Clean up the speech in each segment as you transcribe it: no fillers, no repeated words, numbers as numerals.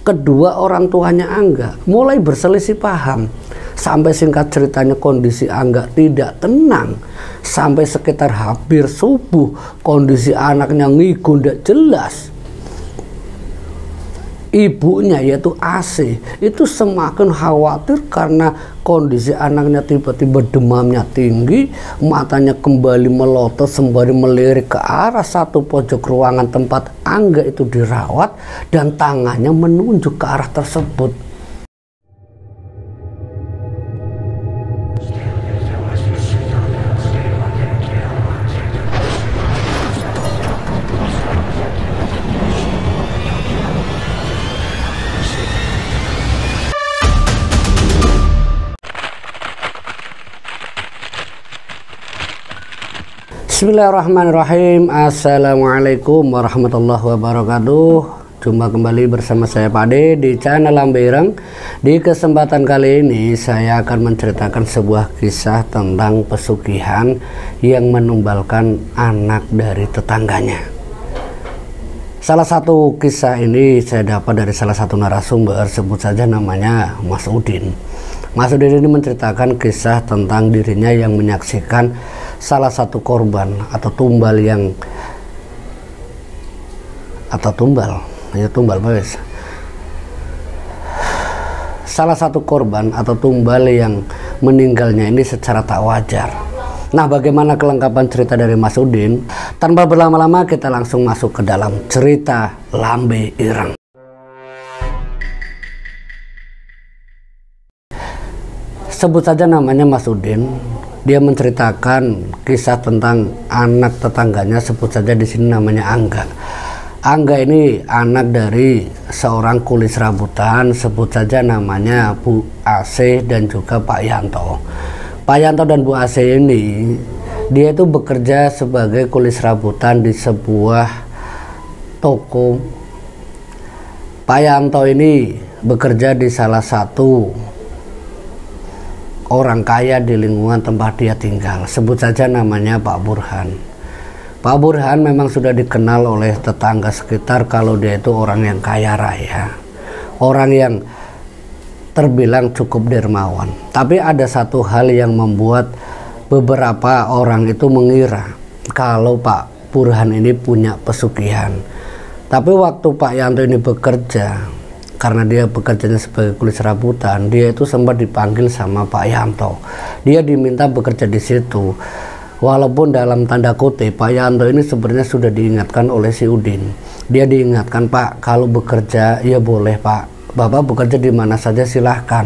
Kedua orang tuanya Angga mulai berselisih paham. Sampai singkat ceritanya kondisi Angga tidak tenang. Sampai sekitar hampir subuh kondisi anaknya ngigo tidak jelas. Ibunya yaitu AC itu semakin khawatir karena kondisi anaknya tiba-tiba demamnya tinggi, matanya kembali melotot sembari melirik ke arah satu pojok ruangan tempat Angga itu dirawat dan tangannya menunjuk ke arah tersebut. Bismillahirrahmanirrahim. Assalamualaikum warahmatullahi wabarakatuh. Jumpa kembali bersama saya Pak Ade di channel Lambe Ireng. Di kesempatan kali ini saya akan menceritakan sebuah kisah tentang pesugihan yang menumbalkan anak dari tetangganya. Salah satu kisah ini saya dapat dari salah satu narasumber, sebut saja namanya Mas Udin. Mas Udin ini menceritakan kisah tentang dirinya yang menyaksikan salah satu korban atau tumbal salah satu korban atau tumbal yang meninggalnya ini secara tak wajar. Nah, bagaimana kelengkapan cerita dari Mas Udin? Tanpa berlama-lama kita langsung masuk ke dalam cerita Lambe Ireng. Sebut saja namanya Mas Udin. Dia menceritakan kisah tentang anak tetangganya, sebut saja di sini namanya Angga. Angga ini anak dari seorang kulit serabutan, sebut saja namanya Bu AC dan juga Pak Yanto. Pak Yanto dan Bu AC ini dia itu bekerja sebagai kulit serabutan di sebuah toko. Pak Yanto ini bekerja di salah satu orang kaya di lingkungan tempat dia tinggal, sebut saja namanya Pak Burhan. Pak Burhan memang sudah dikenal oleh tetangga sekitar kalau dia itu orang yang kaya raya, orang yang terbilang cukup dermawan. Tapi ada satu hal yang membuat beberapa orang itu mengira kalau Pak Burhan ini punya pesugihan. Tapi waktu Pak Yanto ini bekerja, karena dia bekerjanya sebagai kulit serabutan, dia itu sempat dipanggil sama Pak Yanto. Dia diminta bekerja di situ. Walaupun dalam tanda kutip Pak Yanto ini sebenarnya sudah diingatkan oleh si Udin. Dia diingatkan, Pak, kalau bekerja ya boleh Pak, Bapak bekerja di mana saja silahkan.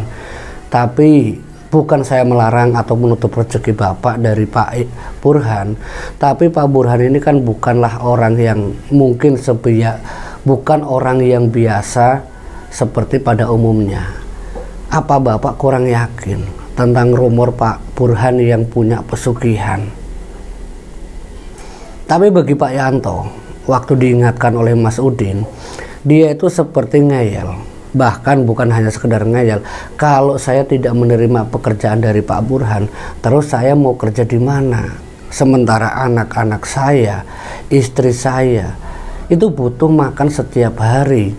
Tapi bukan saya melarang atau menutup rezeki Bapak dari Pak Burhan. Tapi Pak Burhan ini kan bukanlah orang yang mungkin bukan orang yang biasa seperti pada umumnya. Apa Bapak kurang yakin tentang rumor Pak Burhan yang punya pesugihan? Tapi bagi Pak Yanto, waktu diingatkan oleh Mas Udin, dia itu seperti ngeyel. Bahkan bukan hanya sekedar ngeyel, kalau saya tidak menerima pekerjaan dari Pak Burhan, terus saya mau kerja di mana? Sementara anak-anak saya, istri saya itu butuh makan setiap hari.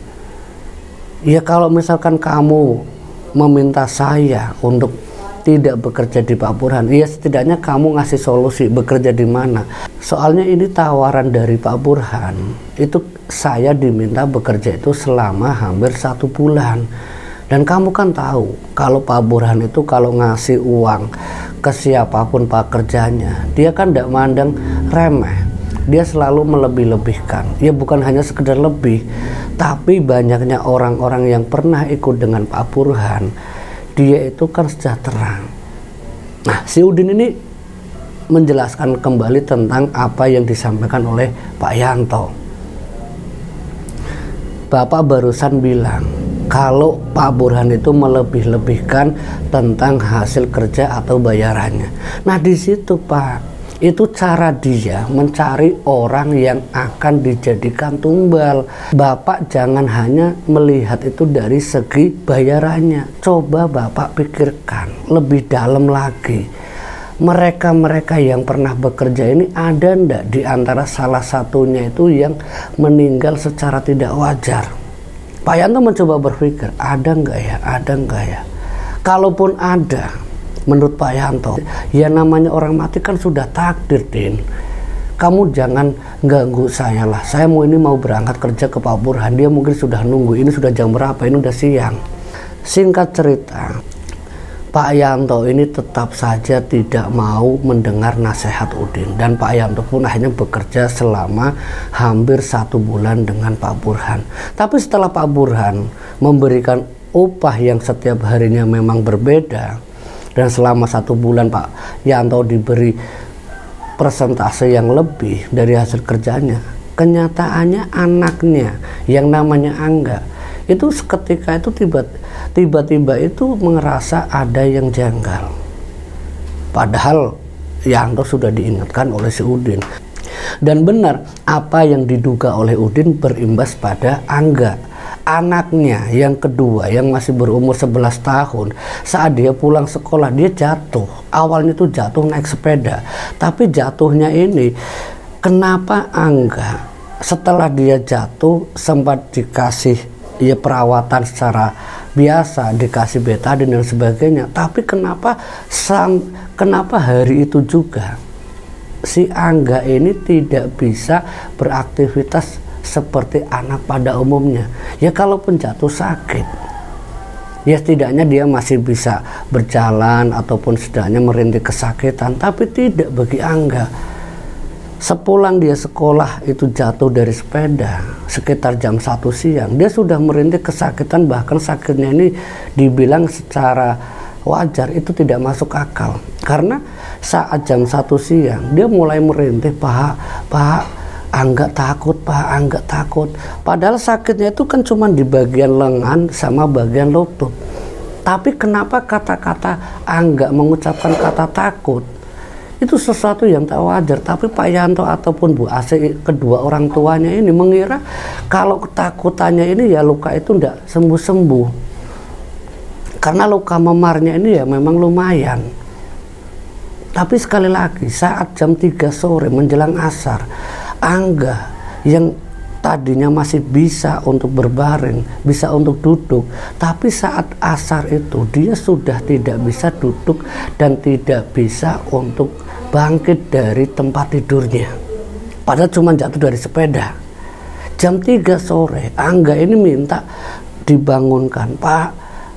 Ya kalau misalkan kamu meminta saya untuk tidak bekerja di Pak Burhan, ya setidaknya kamu ngasih solusi bekerja di mana. Soalnya ini tawaran dari Pak Burhan, itu saya diminta bekerja itu selama hampir 1 bulan. Dan kamu kan tahu kalau Pak Burhan itu kalau ngasih uang ke siapapun pekerjanya, dia kan tidak mandang remeh. Dia selalu melebih-lebihkan. Ya bukan hanya sekedar lebih, tapi banyaknya orang-orang yang pernah ikut dengan Pak Burhan, dia itu kan sejahtera. Nah, si Udin ini menjelaskan kembali tentang apa yang disampaikan oleh Pak Yanto. Bapak barusan bilang kalau Pak Burhan itu melebih-lebihkan tentang hasil kerja atau bayarannya. Nah, di situ Pak, itu cara dia mencari orang yang akan dijadikan tumbal. Bapak jangan hanya melihat itu dari segi bayarannya. Coba Bapak pikirkan lebih dalam lagi. Mereka-mereka yang pernah bekerja ini ada ndak di antara salah satunya itu yang meninggal secara tidak wajar? Pak Yanto mencoba berpikir, ada nggak ya? Kalaupun ada, menurut Pak Yanto, ya namanya orang mati kan sudah takdir, Din. Kamu jangan ganggu saya lah. Saya mau berangkat kerja ke Pak Burhan. Dia mungkin sudah nunggu. Ini sudah jam berapa? Ini udah siang. Singkat cerita, Pak Yanto ini tetap saja tidak mau mendengar nasihat Udin. Dan Pak Yanto pun akhirnya bekerja selama hampir 1 bulan dengan Pak Burhan. Tapi setelah Pak Burhan memberikan upah yang setiap harinya memang berbeda, dan selama 1 bulan Pak Yanto diberi persentase yang lebih dari hasil kerjanya, kenyataannya anaknya yang namanya Angga itu seketika itu tiba-tiba itu merasa ada yang janggal. Padahal Yanto sudah diingatkan oleh si Udin. Dan benar apa yang diduga oleh Udin berimbas pada Angga. Anaknya yang kedua yang masih berumur 11 tahun, saat dia pulang sekolah dia jatuh. Awalnya tuh jatuh naik sepeda, tapi jatuhnya ini kenapa Angga setelah dia jatuh sempat dikasih perawatan secara biasa, dikasih betadin dan sebagainya, tapi kenapa hari itu juga si Angga ini tidak bisa beraktivitas seperti anak pada umumnya. Ya kalaupun jatuh sakit, ya setidaknya dia masih bisa berjalan ataupun setidaknya merintih kesakitan. Tapi tidak bagi Angga. Sepulang dia sekolah itu jatuh dari sepeda sekitar jam 1 siang. Dia sudah merintih kesakitan, bahkan sakitnya ini dibilang secara wajar itu tidak masuk akal. Karena saat jam 1 siang dia mulai merintih, Pak Angga takut, Pak, Angga takut. Padahal sakitnya itu kan cuma di bagian lengan sama bagian lutut. Tapi kenapa kata-kata Angga mengucapkan kata takut? Itu sesuatu yang tak wajar. Tapi Pak Yanto ataupun Bu Asih, kedua orang tuanya ini mengira kalau ketakutannya ini ya luka itu tidak sembuh-sembuh. Karena luka memarnya ini ya memang lumayan. Tapi sekali lagi saat jam 3 sore menjelang asar, Angga yang tadinya masih bisa untuk berbaring, bisa untuk duduk, tapi saat asar itu dia sudah tidak bisa duduk dan tidak bisa untuk bangkit dari tempat tidurnya. Padahal cuma jatuh dari sepeda. Jam 3 sore Angga ini minta dibangunkan, Pak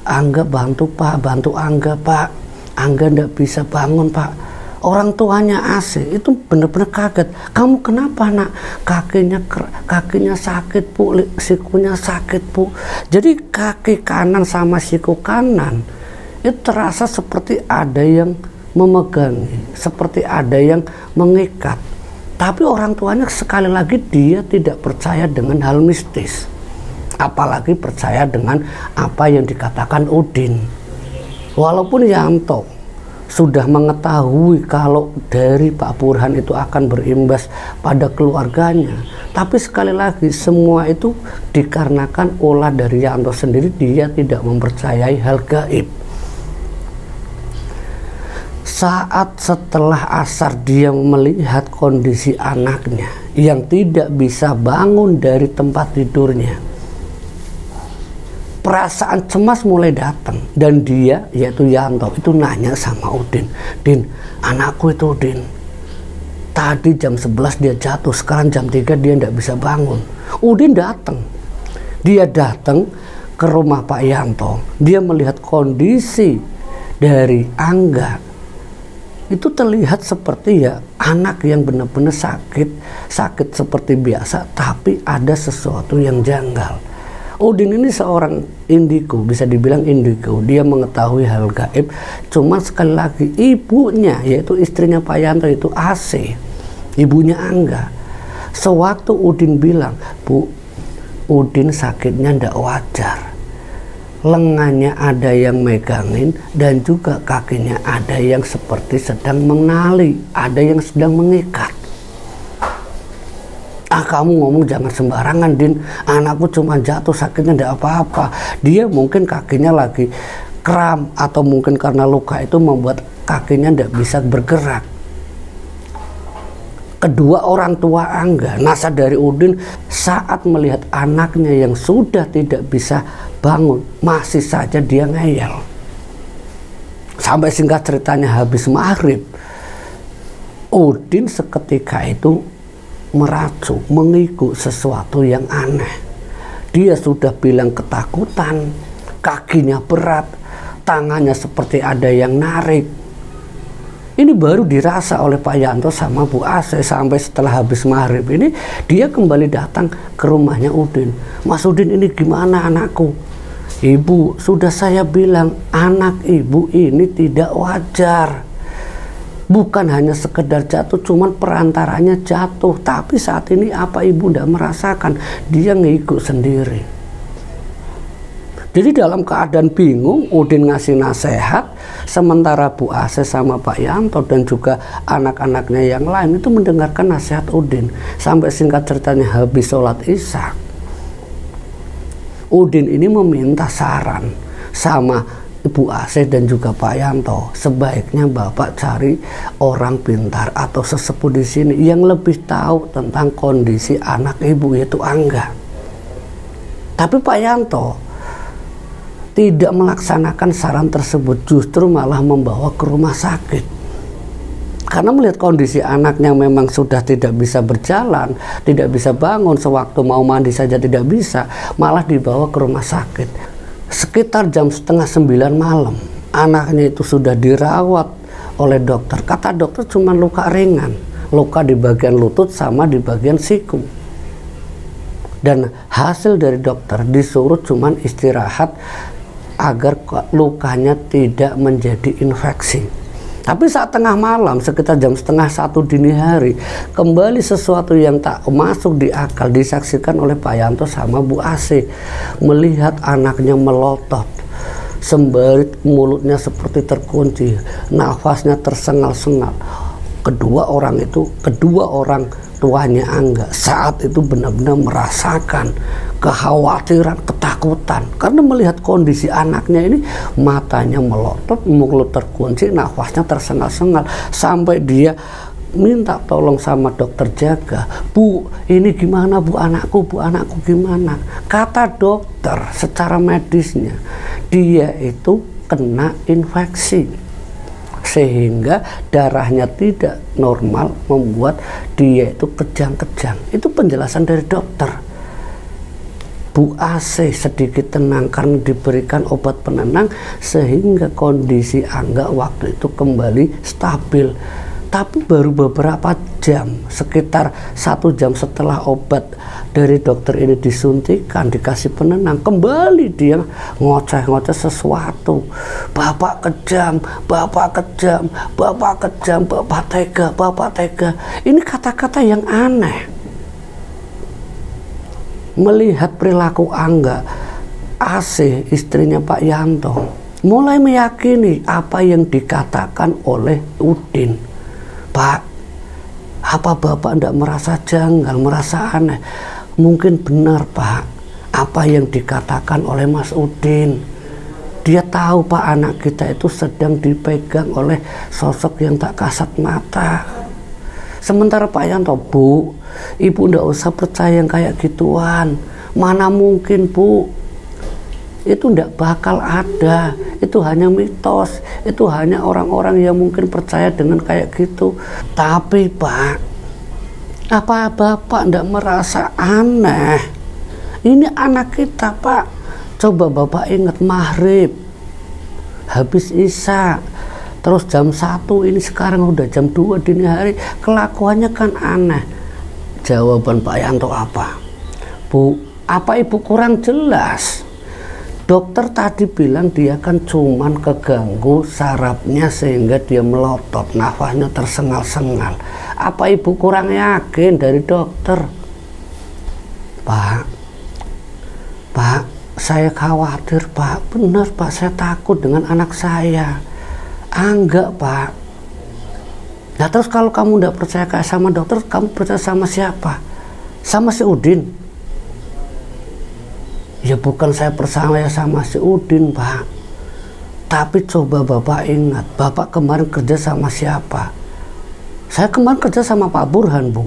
Angga bantu Angga, Pak Angga tidak bisa bangun, Pak. Orang tuanya Asih itu benar-benar kaget. Kamu kenapa, Nak? Kakinya sakit, Bu. Sikunya sakit, Bu. Jadi kaki kanan sama siku kanan itu terasa seperti ada yang memegangi, seperti ada yang mengikat. Tapi orang tuanya sekali lagi dia tidak percaya dengan hal mistis, apalagi percaya dengan apa yang dikatakan Udin. Walaupun Yanto sudah mengetahui kalau dari Pak Burhan itu akan berimbas pada keluarganya, tapi sekali lagi semua itu dikarenakan olah dari Yanto sendiri. Dia tidak mempercayai hal gaib. Saat setelah asar dia melihat kondisi anaknya yang tidak bisa bangun dari tempat tidurnya, perasaan cemas mulai datang. Dan dia, yaitu Yanto, itu nanya sama Udin, Din, anakku itu Udin, tadi jam 11 dia jatuh, sekarang jam 3 dia tidak bisa bangun. Udin datang. Dia datang ke rumah Pak Yanto. Dia melihat kondisi dari Angga. Itu terlihat seperti ya anak yang benar-benar sakit seperti biasa, tapi ada sesuatu yang janggal. Udin ini seorang indigo, bisa dibilang indigo. Dia mengetahui hal gaib. Cuma sekali lagi ibunya, yaitu istrinya Pak Yanto itu Asih, ibunya Angga. Sewaktu Udin bilang, Bu, Udin sakitnya tidak wajar. Lengannya ada yang megangin dan juga kakinya ada yang seperti sedang menali, ada yang sedang mengikat. Kamu ngomong jangan sembarangan, Din. Anakku cuma jatuh, sakitnya tidak apa-apa. Dia mungkin kakinya lagi kram, atau mungkin karena luka itu membuat kakinya tidak bisa bergerak. Kedua orang tua Angga, Nasa dari Udin, saat melihat anaknya yang sudah tidak bisa bangun, masih saja dia ngeyel. Sampai singkat ceritanya habis maghrib, Udin seketika itu meracu, mengikut sesuatu yang aneh. Dia sudah bilang ketakutan, kakinya berat, tangannya seperti ada yang narik. Ini baru dirasa oleh Pak Yanto sama Bu Ase. Sampai setelah habis maghrib ini dia kembali datang ke rumahnya Udin. Mas Udin, ini gimana anakku? Ibu, sudah saya bilang anak ibu ini tidak wajar. Bukan hanya sekedar jatuh, cuman perantaranya jatuh. Tapi saat ini apa ibu tidak merasakan? Dia ngikut sendiri. Jadi dalam keadaan bingung, Udin ngasih nasihat, sementara Bu Ase sama Pak Yanto dan juga anak-anaknya yang lain itu mendengarkan nasihat Udin. Sampai singkat ceritanya habis sholat Isya, Udin ini meminta saran sama Ibu Ase dan juga Pak Yanto, sebaiknya Bapak cari orang pintar atau sesepuh di sini yang lebih tahu tentang kondisi anak ibu, yaitu Angga. Tapi Pak Yanto tidak melaksanakan saran tersebut, justru malah membawa ke rumah sakit. Karena melihat kondisi anaknya memang sudah tidak bisa berjalan, tidak bisa bangun, sewaktu mau mandi saja tidak bisa, malah dibawa ke rumah sakit. Sekitar jam 8:30 malam, anaknya itu sudah dirawat oleh dokter. Kata dokter cuma luka ringan, luka di bagian lutut sama di bagian siku. Dan hasil dari dokter disuruh cuma istirahat agar lukanya tidak menjadi infeksi. Tapi saat tengah malam, sekitar jam 12:30 dini hari, kembali sesuatu yang tak masuk di akal disaksikan oleh Pak Yanto sama Bu Ase. Melihat anaknya melotot, sembarit mulutnya seperti terkunci, nafasnya tersengal-sengal. Kedua orang tuanya Angga saat itu benar-benar merasakan kekhawatiran, ketakutan karena melihat kondisi anaknya ini, matanya melotot, mulut terkunci, nafasnya tersengal-sengal, sampai dia minta tolong sama dokter jaga. Bu, ini gimana bu anakku gimana? Kata dokter secara medisnya dia itu kena infeksi, sehingga darahnya tidak normal, membuat dia itu kejang-kejang. Itu penjelasan dari dokter. Bu Ase sedikit tenang karena diberikan obat penenang, sehingga kondisi Angga waktu itu kembali stabil. Tapi baru beberapa jam, sekitar 1 jam setelah obat dari dokter ini disuntikan, dikasih penenang, kembali dia ngoceh-ngoceh sesuatu. Bapak kejam, bapak kejam, bapak kejam, bapak tega, bapak tega. Ini kata-kata yang aneh. Melihat perilaku Angga, Ase, istrinya Pak Yanto, mulai meyakini apa yang dikatakan oleh Udin. Pak, apa Bapak tidak merasa janggal, merasa aneh? Mungkin benar Pak, apa yang dikatakan oleh Mas Udin. Dia tahu Pak, anak kita itu sedang dipegang oleh sosok yang tak kasat mata. Sementara Pak Yanto, Bu, Ibu tidak usah percaya yang kayak gituan. Mana mungkin Bu, itu tidak bakal ada. Itu hanya mitos, itu hanya orang-orang yang mungkin percaya dengan kayak gitu. Tapi Pak, apa Bapak tidak merasa aneh? Ini anak kita Pak. Coba Bapak ingat maghrib, habis Isya, terus jam 1, ini sekarang udah jam 2 dini hari, kelakuannya kan aneh. Jawaban Pak Yanto apa? Bu, apa Ibu kurang jelas? Dokter tadi bilang dia kan cuman keganggu sarafnya sehingga dia melotot, nafasnya tersengal-sengal. Apa Ibu kurang yakin dari dokter? Pak, saya khawatir Pak. Benar Pak, saya takut dengan anak saya. Enggak Pak. Nah terus kalau kamu tidak percaya sama dokter, kamu percaya sama siapa? Sama si Udin? Ya bukan saya percaya sama si Udin Pak, tapi coba Bapak ingat, Bapak kemarin kerja sama siapa? Saya kemarin kerja sama Pak Burhan, Bu.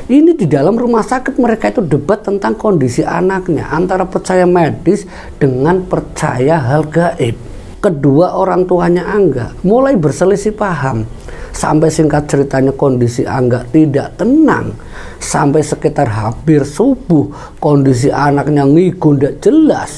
Ini di dalam rumah sakit mereka itu debat tentang kondisi anaknya, antara percaya medis dengan percaya hal gaib. Kedua orang tuanya Angga mulai berselisih paham. Sampai singkat ceritanya kondisi Angga tidak tenang. Sampai sekitar hampir subuh kondisi anaknya ngigo tidak jelas.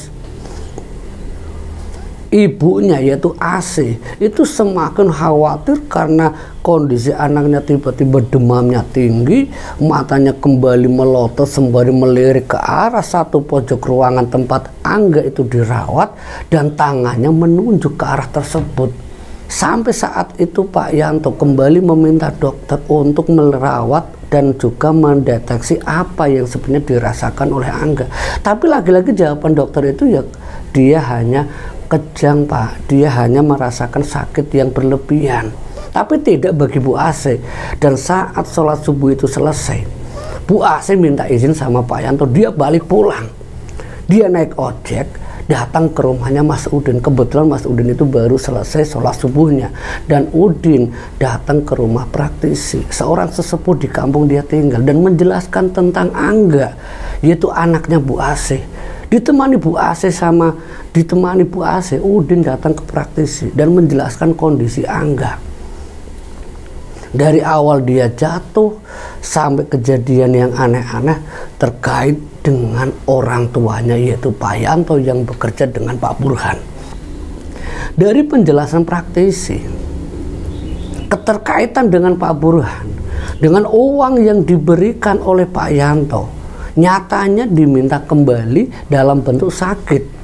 Ibunya yaitu AC itu semakin khawatir karena kondisi anaknya tiba-tiba demamnya tinggi, matanya kembali melotot sembari melirik ke arah satu pojok ruangan tempat Angga itu dirawat dan tangannya menunjuk ke arah tersebut. Sampai saat itu Pak Yanto kembali meminta dokter untuk merawat dan juga mendeteksi apa yang sebenarnya dirasakan oleh Angga. Tapi lagi-lagi jawaban dokter itu ya dia hanya kejang, Pak. Dia hanya merasakan sakit yang berlebihan. Tapi tidak bagi Bu AC. Dan saat sholat subuh itu selesai, Bu AC minta izin sama Pak Yanto, dia balik pulang. Dia naik ojek, datang ke rumahnya Mas Udin. Kebetulan Mas Udin itu baru selesai sholat subuhnya. Dan Udin datang ke rumah praktisi, seorang sesepuh di kampung dia tinggal, dan menjelaskan tentang Angga, yaitu anaknya Bu AC. Ditemani Bu AC, Udin datang ke praktisi dan menjelaskan kondisi Angga. Dari awal dia jatuh sampai kejadian yang aneh-aneh terkait dengan orang tuanya, yaitu Pak Yanto yang bekerja dengan Pak Burhan. Dari penjelasan praktisi, keterkaitan dengan Pak Burhan, dengan uang yang diberikan oleh Pak Yanto, nyatanya diminta kembali dalam bentuk sakit,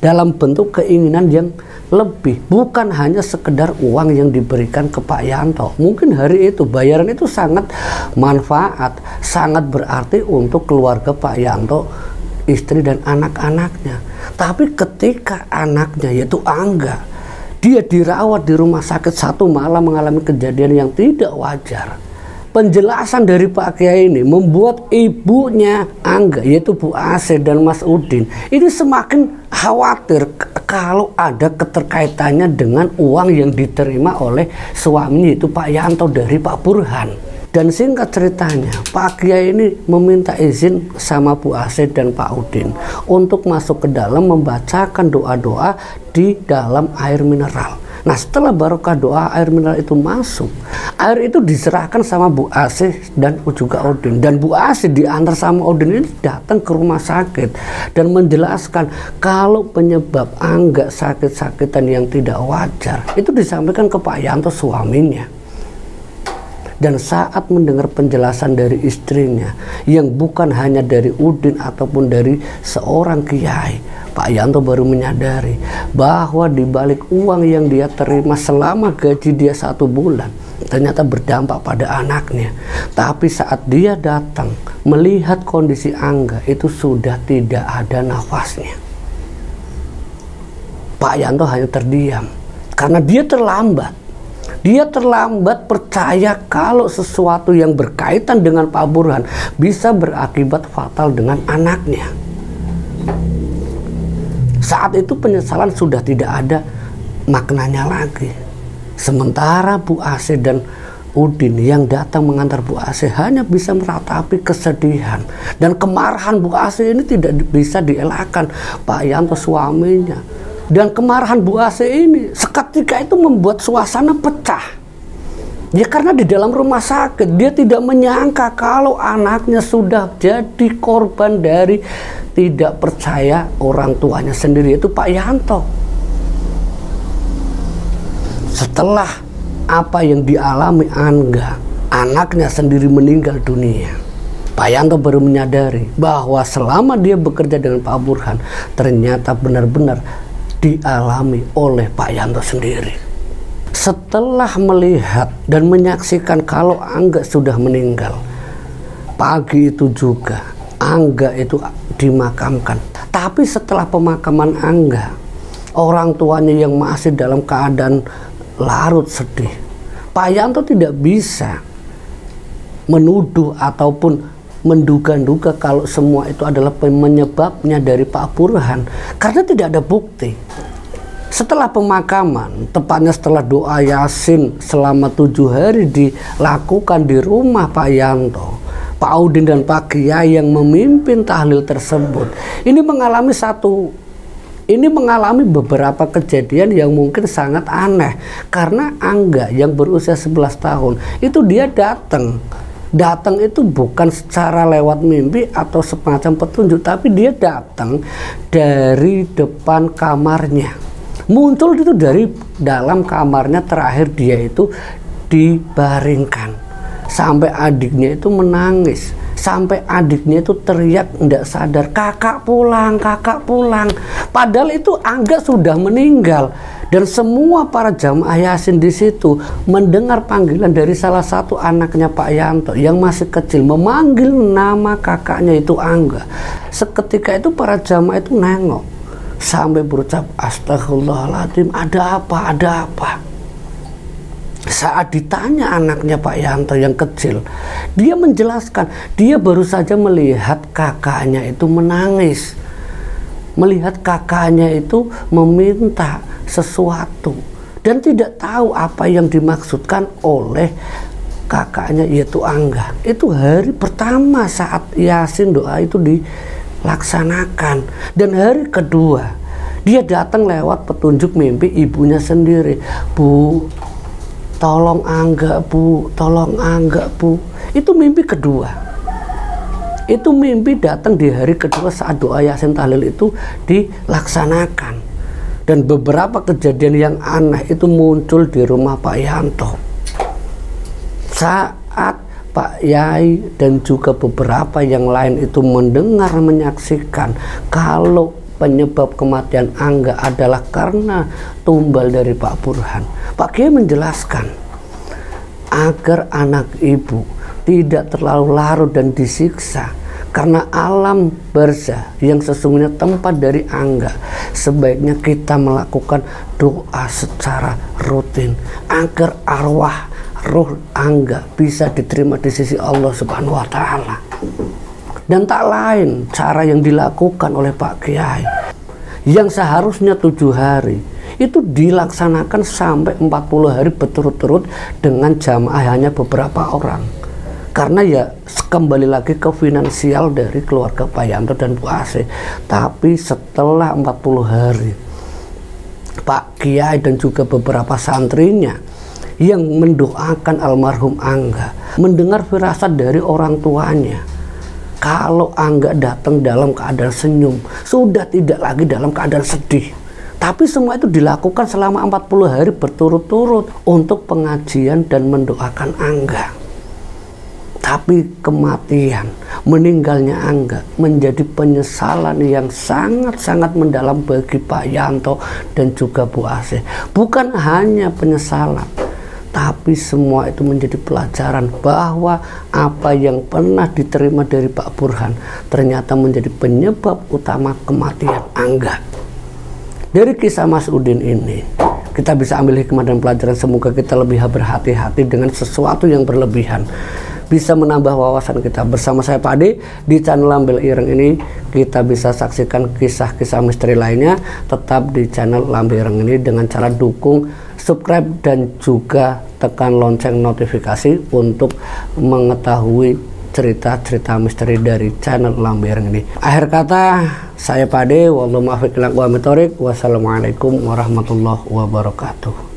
dalam bentuk keinginan yang lebih, bukan hanya sekedar uang yang diberikan ke Pak Yanto. Mungkin hari itu bayaran itu sangat manfaat, sangat berarti untuk keluarga Pak Yanto, istri dan anak-anaknya. Tapi ketika anaknya yaitu Angga, dia dirawat di rumah sakit satu malam mengalami kejadian yang tidak wajar. Penjelasan dari Pak Kiai ini membuat ibunya Angga, yaitu Bu AC dan Mas Udin, ini semakin khawatir kalau ada keterkaitannya dengan uang yang diterima oleh suaminya, yaitu Pak Yanto dari Pak Burhan. Dan singkat ceritanya, Pak Kiai ini meminta izin sama Bu AC dan Pak Udin untuk masuk ke dalam membacakan doa-doa di dalam air mineral. Nah, setelah barokah doa air mineral itu masuk, air itu diserahkan sama Bu AC dan juga Udin. Dan Bu AC diantar sama Udin ini datang ke rumah sakit dan menjelaskan kalau penyebab Angga sakit-sakitan yang tidak wajar itu disampaikan ke Pak Yanto suaminya. Dan saat mendengar penjelasan dari istrinya yang bukan hanya dari Udin ataupun dari seorang kiai, Pak Yanto baru menyadari bahwa di balik uang yang dia terima selama gaji dia 1 bulan ternyata berdampak pada anaknya. Tapi saat dia datang melihat kondisi Angga itu sudah tidak ada nafasnya, Pak Yanto hanya terdiam karena dia terlambat. Dia terlambat percaya kalau sesuatu yang berkaitan dengan Pak Burhan bisa berakibat fatal dengan anaknya. Saat itu penyesalan sudah tidak ada maknanya lagi. Sementara Bu AC dan Udin yang datang mengantar Bu AC hanya bisa meratapi kesedihan dan kemarahan Bu AC ini tidak bisa dielakkan Pak Yanto suaminya. Dan kemarahan Bu AC ini seketika itu membuat suasana pecah. Ya karena di dalam rumah sakit dia tidak menyangka kalau anaknya sudah jadi korban dari tidak percaya orang tuanya sendiri, itu Pak Yanto. Setelah apa yang dialami Angga, anaknya sendiri meninggal dunia, Pak Yanto baru menyadari bahwa selama dia bekerja dengan Pak Burhan ternyata benar-benar dialami oleh Pak Yanto sendiri. Setelah melihat dan menyaksikan kalau Angga sudah meninggal, pagi itu juga Angga itu dimakamkan. Tapi setelah pemakaman Angga, orang tuanya yang masih dalam keadaan larut sedih, Pak Yanto tidak bisa menuduh ataupun menduga-duga kalau semua itu adalah penyebabnya dari Pak Burhan karena tidak ada bukti. Setelah pemakaman, tepatnya setelah doa Yasin selama 7 hari dilakukan di rumah Pak Yanto, Pak Udin dan Pak Kiai yang memimpin tahlil tersebut, ini mengalami beberapa kejadian yang mungkin sangat aneh. Karena Angga yang berusia 11 tahun itu dia datang itu bukan secara lewat mimpi atau semacam petunjuk, tapi dia datang dari depan kamarnya. Muncul itu dari dalam kamarnya, terakhir dia itu dibaringkan. Sampai adiknya itu menangis, sampai adiknya itu teriak tidak sadar, kakak pulang, kakak pulang. Padahal itu Angga sudah meninggal. Dan semua para jamaah Yasin di situ mendengar panggilan dari salah satu anaknya Pak Yanto yang masih kecil, memanggil nama kakaknya itu Angga. Seketika itu para jamaah itu nengok sampai berucap, astagfirullahaladzim, ada apa, ada apa. Saat ditanya anaknya Pak Yanto yang kecil, dia menjelaskan dia baru saja melihat kakaknya itu menangis, melihat kakaknya itu meminta sesuatu, dan tidak tahu apa yang dimaksudkan oleh kakaknya yaitu Angga. Itu hari pertama saat Yasin doa itu dilaksanakan. Dan hari kedua dia datang lewat petunjuk mimpi ibunya sendiri. Bu, tolong Angga bu, tolong Angga bu. Itu mimpi kedua. Itu mimpi datang di hari kedua saat doa Yasin tahlil itu dilaksanakan. Dan beberapa kejadian yang aneh itu muncul di rumah Pak Yanto. Saat Pak Yai dan juga beberapa yang lain itu mendengar, menyaksikan kalau penyebab kematian Angga adalah karena tumbal dari Pak Burhan, Pak Kiai menjelaskan agar anak ibu tidak terlalu larut dan disiksa karena alam barzah yang sesungguhnya tempat dari Angga, sebaiknya kita melakukan doa secara rutin agar arwah roh Angga bisa diterima di sisi Allah Subhanahu wa Ta'ala. Dan tak lain cara yang dilakukan oleh Pak Kiai yang seharusnya 7 hari itu dilaksanakan sampai 40 hari berturut-turut dengan jamaah hanya beberapa orang. Karena ya kembali lagi ke finansial dari keluarga Pak Yanto dan Bu Asih. Tapi setelah 40 hari, Pak Kiai dan juga beberapa santrinya yang mendoakan almarhum Angga mendengar firasat dari orang tuanya kalau Angga datang dalam keadaan senyum, sudah tidak lagi dalam keadaan sedih. Tapi semua itu dilakukan selama 40 hari berturut-turut untuk pengajian dan mendoakan Angga. Tapi kematian, meninggalnya Angga menjadi penyesalan yang sangat-sangat mendalam bagi Pak Yanto dan juga Bu Asih. Bukan hanya penyesalan, tapi semua itu menjadi pelajaran bahwa apa yang pernah diterima dari Pak Burhan ternyata menjadi penyebab utama kematian Angga. Dari kisah Mas Udin ini, kita bisa ambil hikmah dan pelajaran. Semoga kita lebih berhati-hati dengan sesuatu yang berlebihan, bisa menambah wawasan kita. Bersama saya Pak Ade di channel Lampir Ireng ini, kita bisa saksikan kisah-kisah misteri lainnya tetap di channel Lampir Ireng ini dengan cara dukung, subscribe, dan juga tekan lonceng notifikasi untuk mengetahui cerita-cerita misteri dari channel Lampir Ireng ini. Akhir kata, saya Pak Ade, wassalamualaikum warahmatullahi wabarakatuh.